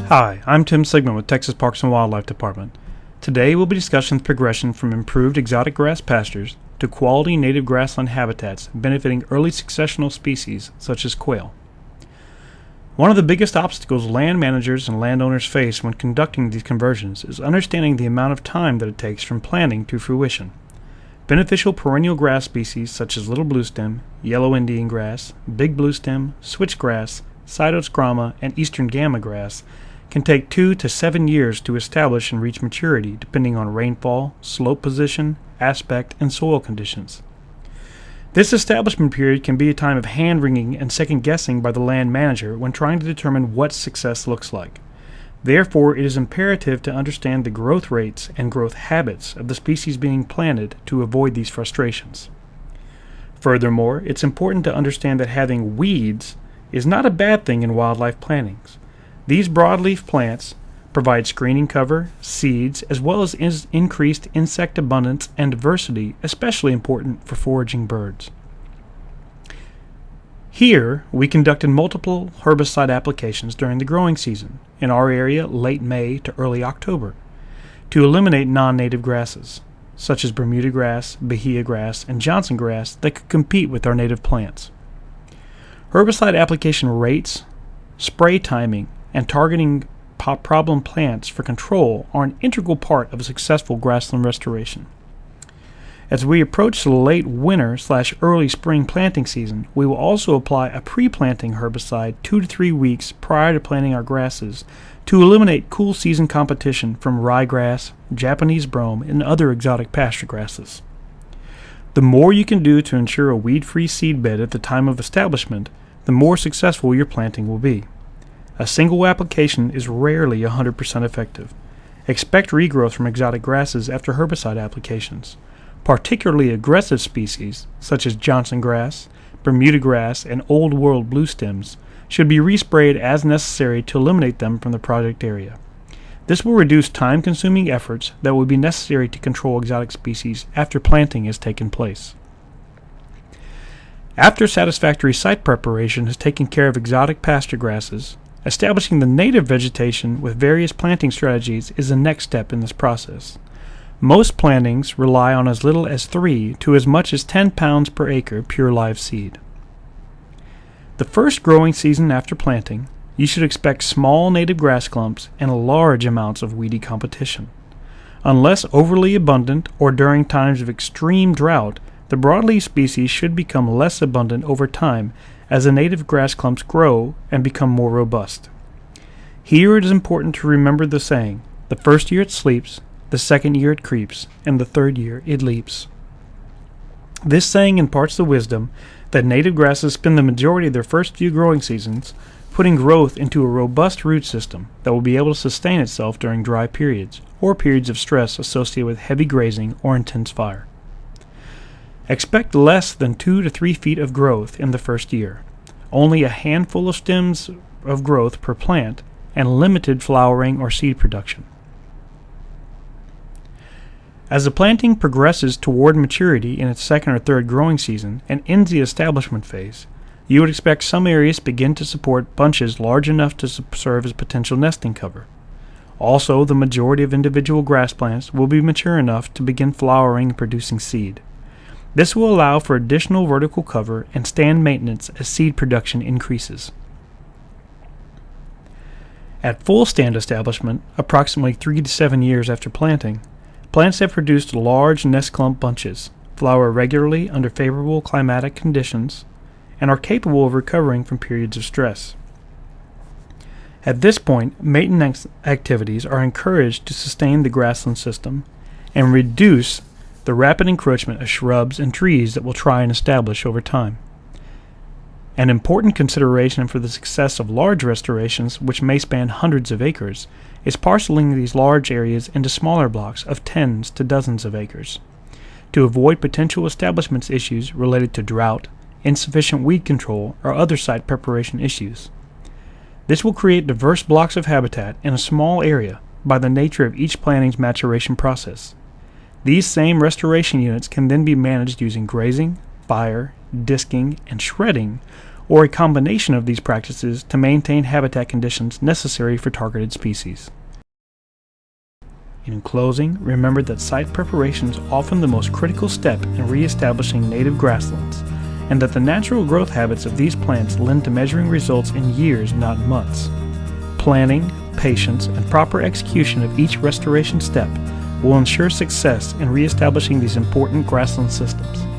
Hi, I'm Tim Sigmund with Texas Parks and Wildlife Department. Today we'll be discussing the progression from improved exotic grass pastures to quality native grassland habitats benefiting early successional species such as quail. One of the biggest obstacles land managers and landowners face when conducting these conversions is understanding the amount of time that it takes from planting to fruition. Beneficial perennial grass species such as little bluestem, yellow Indian grass, big bluestem, switchgrass, cytosgrama, and eastern gamma grass can take 2 to 7 years to establish and reach maturity depending on rainfall, slope position, aspect, and soil conditions. This establishment period can be a time of hand-wringing and second-guessing by the land manager when trying to determine what success looks like. Therefore, it is imperative to understand the growth rates and growth habits of the species being planted to avoid these frustrations. Furthermore, it's important to understand that having weeds is not a bad thing in wildlife plantings. These broadleaf plants provide screening cover, seeds, as well as increased insect abundance and diversity, especially important for foraging birds. Here, we conducted multiple herbicide applications during the growing season, in our area late May to early October, to eliminate non-native grasses, such as Bermuda grass, Bahia grass, and Johnson grass that could compete with our native plants. Herbicide application rates, spray timing, and targeting problem plants for control are an integral part of a successful grassland restoration. As we approach the late winter/early spring planting season, we will also apply a pre-planting herbicide 2 to 3 weeks prior to planting our grasses to eliminate cool season competition from ryegrass, Japanese brome, and other exotic pasture grasses. The more you can do to ensure a weed-free seedbed at the time of establishment, the more successful your planting will be. A single application is rarely 100% effective. Expect regrowth from exotic grasses after herbicide applications. Particularly aggressive species, such as Johnson grass, Bermuda grass, and Old World bluestems, should be resprayed as necessary to eliminate them from the project area. This will reduce time-consuming efforts that would be necessary to control exotic species after planting has taken place. After satisfactory site preparation has taken care of exotic pasture grasses, establishing the native vegetation with various planting strategies is the next step in this process. Most plantings rely on as little as 3 to as much as 10 pounds per acre pure live seed. The first growing season after planting, you should expect small native grass clumps and large amounts of weedy competition. Unless overly abundant or during times of extreme drought, the broadleaf species should become less abundant over time as the native grass clumps grow and become more robust. Here it is important to remember the saying, the first year it sleeps, the second year it creeps, and the third year it leaps. This saying imparts the wisdom that native grasses spend the majority of their first few growing seasons putting growth into a robust root system that will be able to sustain itself during dry periods or periods of stress associated with heavy grazing or intense fire. Expect less than 2 to 3 feet of growth in the first year, only a handful of stems of growth per plant, and limited flowering or seed production. As the planting progresses toward maturity in its second or third growing season and ends the establishment phase, you would expect some areas to begin to support bunches large enough to serve as potential nesting cover. Also, the majority of individual grass plants will be mature enough to begin flowering and producing seed. This will allow for additional vertical cover and stand maintenance as seed production increases. At full stand establishment, approximately 3 to 7 years after planting, plants have produced large nest clump bunches, flower regularly under favorable climatic conditions, and are capable of recovering from periods of stress. At this point, maintenance activities are encouraged to sustain the grassland system and reduce the rapid encroachment of shrubs and trees that will try and establish over time. An important consideration for the success of large restorations, which may span hundreds of acres, is parceling these large areas into smaller blocks of tens to dozens of acres, to avoid potential establishment issues related to drought, insufficient weed control, or other site preparation issues. This will create diverse blocks of habitat in a small area by the nature of each planting's maturation process. These same restoration units can then be managed using grazing, fire, disking, and shredding, or a combination of these practices to maintain habitat conditions necessary for targeted species. In closing, remember that site preparation is often the most critical step in re-establishing native grasslands, and that the natural growth habits of these plants lend to measuring results in years, not months. Planning, patience, and proper execution of each restoration step will ensure success in re-establishing these important grassland systems.